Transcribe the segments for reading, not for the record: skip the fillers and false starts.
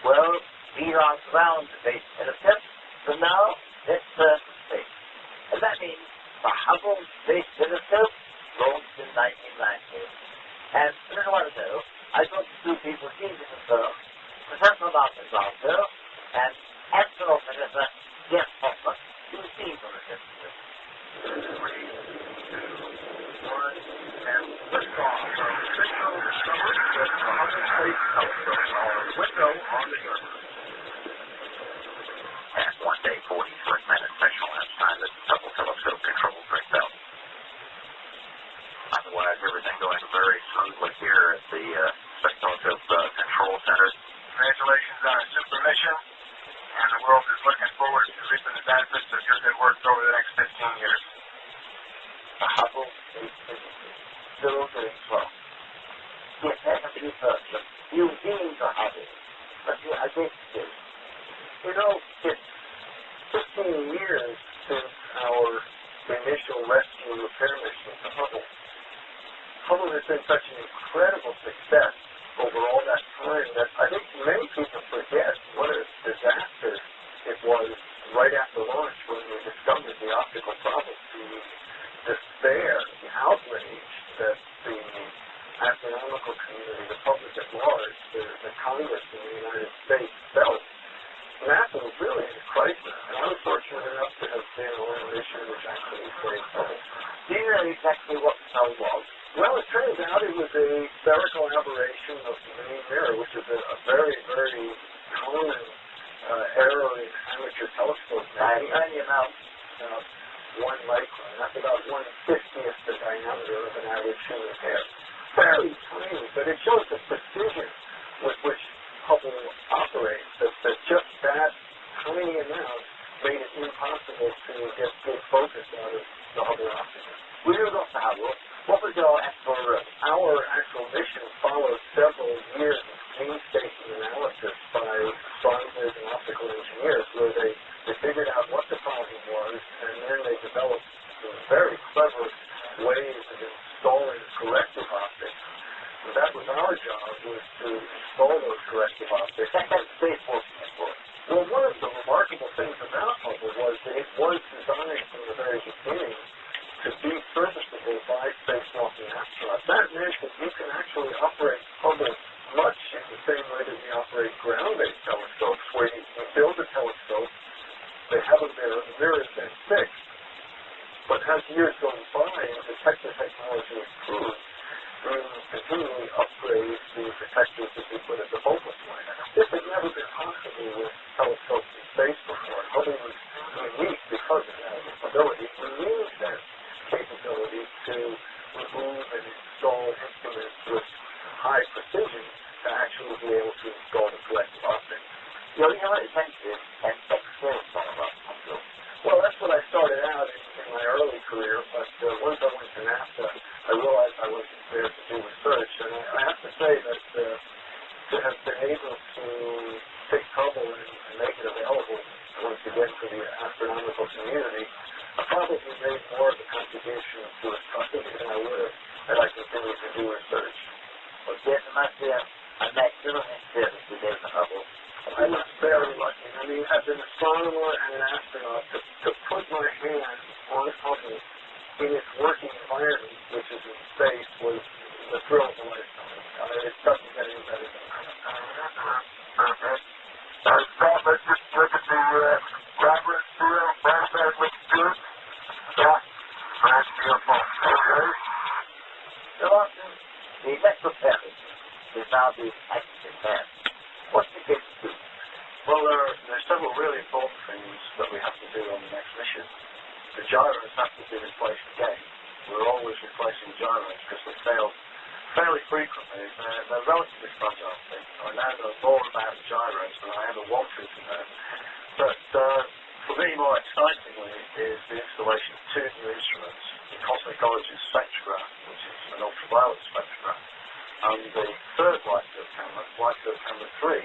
Well, these are ground-based telescopes, so now let's turn to space. And that means the Hubble Space Telescope launched in 1990. And a little while ago, I talked to two people keen to confirm, Professor Martin Glasgow and astronaut Professor Jeff Hoffman, who see from the system. 3, 2, 1, and liftoff from official discovery with the Hubble Space Telescope, our window on the Earth. At 1 day, 43 minutes Central Time, the Hubble Telescope controls itself. Otherwise, everything going very smoothly here at the Space Telescope Control Center. Congratulations on a super mission, and the world is looking forward to reaping the benefits of your good work over the next 15 years. The Hubble Space Telescope still doing well. Yes, that has to be first. You need the Hubble, but I think it's 15 years since our initial rescue and repair mission to Hubble. Hubble has been such an incredible success over all that time that I think many people forget what a disaster it was right after launch when we discovered the optical problem. The despair, the outrage that the astronomical community, the public at large, the Congress in the United States felt. NASA was really in a crisis, and I was fortunate enough to have been on a mission which actually saved Hubble. Do you know exactly what the cell was? Well, it turns out it was a spherical aberration of the main mirror, which is a very, very common error in amateur telescope making. Tiny amount. 1 micron. That's about 1/50th the diameter of an average human hair. Very tiny, but it shows the precision with which Hubble operates. That just that tiny amount made it impossible to get good focus out of the Hubble optics. When you got to Hubble, what was your actual route? Our actual mission followed several years of painstaking analysis by astronomers and optical engineers where they figured out what the problem was, and then they developed some very clever ways of installing corrective optics. And that was our job, was to install those corrective optics. That's Space Force network. Well, one of the remarkable things about Hubble was that it was designed from the very beginning to be serviceable by spacewalking astronauts. That meant that you can actually operate Hubble much in the same way that we operate ground-based telescopes, where you build a telescope, they have a mirror, the mirror is then fixed. But as years go by and detector technology improves, we continually upgrade the detectors that we put at the focal point. This had never been possible with telescopes in space before. Hubble was unique because of that ability. We use that capability to remove and install instruments with high precision to actually be able to install the corrective optics. You know what it meant to an experience on Hubble. Well, that's what I started out in my early career, but once I went to NASA, I realized I wasn't there to do research, and I have to say that to have been able to take Hubble and make it available once again for the astronomical community, I probably made more of a contribution to astronomy than I would have had I continued to do research. Well, yes, it must be a maximum experience to do the Hubble. I was very lucky. I mean, as an astronomer and an astronaut, to put my hand on Hubble in its working environment, which is in space, was the thrill of a lifetime. It doesn't get any better than that. Let's just look at the Robert Field, Brad looks good. Yeah, that's beautiful. Okay. So, Austin, the electrotherapy is now being active there. What's the case to do? Well, there are several really important things that we have to do on the next mission. The gyros have to be replaced again. We're always replacing gyros because they fail fairly frequently. They're relatively fragile things. I now know more about gyros than I ever wanted to know. But for me, more excitingly, is the installation of 2 new instruments, the Cosmic Origins spectrograph, which is an ultraviolet spectrograph, and the third wide-field camera 3,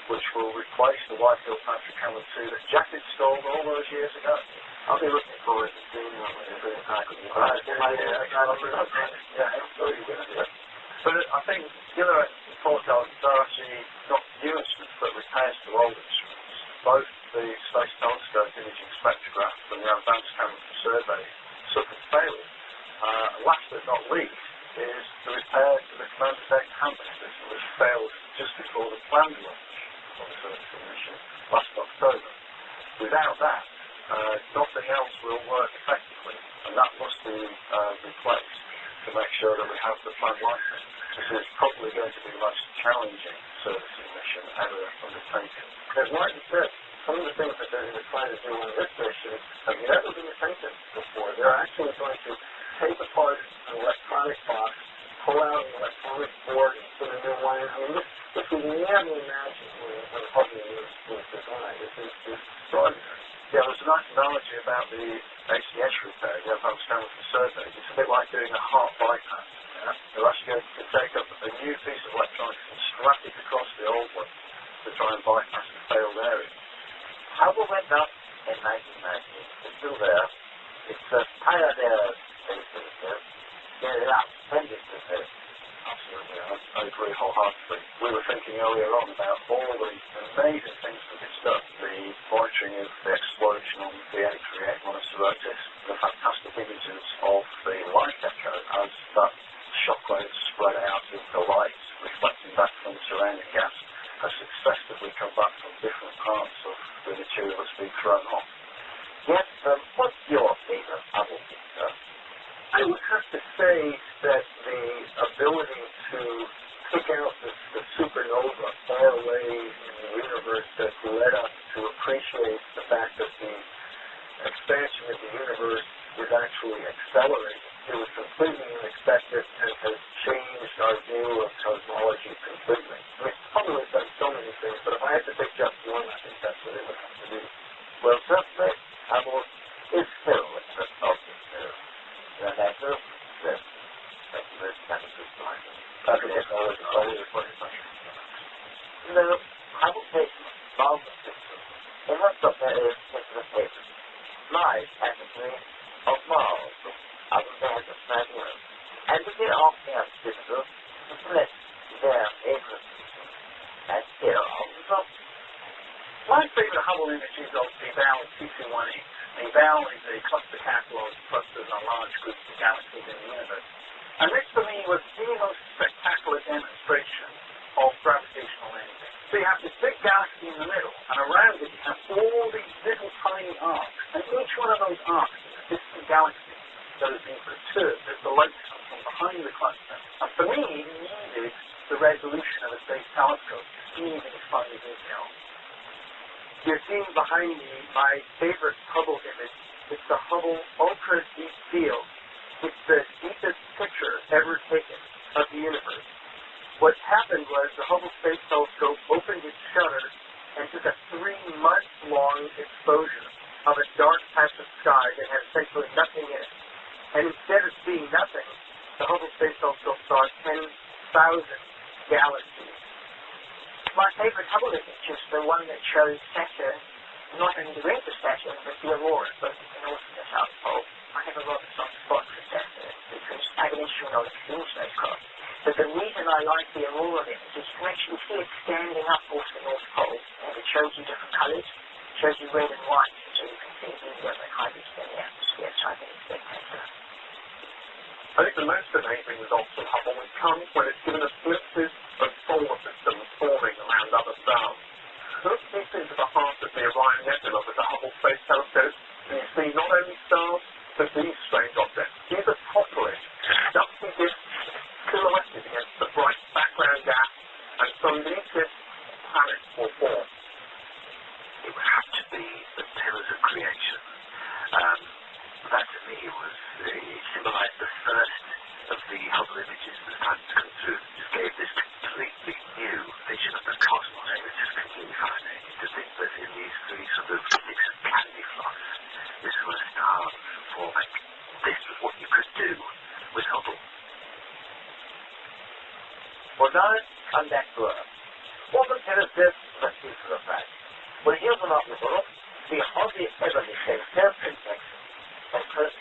which will replace the wide-field camera 2 that Jack installed all those years ago. I'll be looking forward to seeing what we're doing back with you. Yeah, absolutely. But I think the other important elements are actually not new instruments, but repair compares to old instruments. Both the Space Telescope imaging spectrograph and the Advanced Camera for Survey suffered failure. Last but not least is the repair to the Commander Deck handling system, which failed just before the planned launch of the first mission last October. Without that, nothing else will work effectively, and that must be replaced to make sure that we have the planned license. This is probably going to be the most challenging servicing mission ever undertaken. Because like you said, some of the things that they're going to try to do on this mission have never been attempted before. They're actually going to take apart an electronic box, pull out an electronic board, and put a new one in. I mean, this was never imagined when Hubble was designed. This is extraordinary. Yeah, there's a nice analogy about the ACS repair, the Advanced Camera for Survey. It's a bit like doing a heart bypass. Yeah? They're actually going to take up a new piece of electronics and strap it across the old one to try and bypass the failed area. Hubble went up in 1990. It's still there. It's a pioneer space telescope. Get it up, send it to the Absolutely, I agree wholeheartedly. We were thinking earlier on about all the amazing things that it's done. The monitoring of the explosion on the A38 monocerotis, the fantastic images of the light echo as that shockwave spread out into the light, reflecting back from the surrounding gas, has successively come back from different parts of the material that's been thrown off. Yes, what's your favorite Hubble picture? I would have to say that the ability to pick out the supernova far away in the universe that led us to appreciate the fact that the expansion of the universe is actually accelerating. It was completely unexpected and has changed our view of cosmology completely. I mean, Hubble has done so many things, but if I had to pick just one, I think that's what it would have to be. Well, certainly, Hubble is still a nostalgic film. And I hope that that's a good sign. Always a pleasure. You know, Hubble takes long pictures. It has got various particular papers. My category of Mars, other than the Saturn. And it is often as difficult to select their favorite pictures. And here are the results. My favorite Hubble image is of the Val T218. The Val is a cluster catalog of clusters on large groups of galaxies in the universe. And this, for me, was the most spectacular demonstration of gravitational lensing. So you have this big galaxy in the middle, and around it you have all these little tiny arcs. And each one of those arcs is a distant galaxy that has been perturbed as the light comes from behind the cluster. And for me, it needed the resolution of a space telescope to see these fine details. You're seeing behind me my favorite Hubble image. It's the Hubble Ultra Deep Field. It's the deepest picture ever taken of the universe. What happened was the Hubble Space Telescope opened its shutters and took a 3-month-long exposure of a dark patch of sky that had essentially nothing in it. And instead of seeing nothing, the Hubble Space Telescope saw 10,000 galaxies. My favorite Hubble image is the one that shows Saturn, not only the rings of Saturn, but the aurora, both in the North and the South Pole. I have a rather soft spot for Saturn because I have an instrument on the Cassini spacecraft. But the reason I like the aurora image is you can actually see it standing up off the North Pole, and it shows you different colours. It shows you red and white, so you can see helium and hydrogen in the atmosphere, so I think it's spectacular. I think the most amazing results of Hubble would come when it's given us glimpses of solar systems forming around other stars. Look deep into the heart of the Orion Nebula with the Hubble Space Telescope, and you see not only stars, but these strange objects. These are properly dusty disks silhouetted against the bright background gas, and from these disks, planets will form. It would have to be the pillars of creation. That to me was, it symbolized the first of the Hubble images that started to come through. It just gave this completely new vision of the cosmos. It was just completely fascinating to think that in these three sort of sticks of candy floss, this was stars forming. This was what you could do with Hubble. Well, now come back to Earth. What the telescope must be for the fact? Well, here's an article. The hardly ever mistake self-inflection and first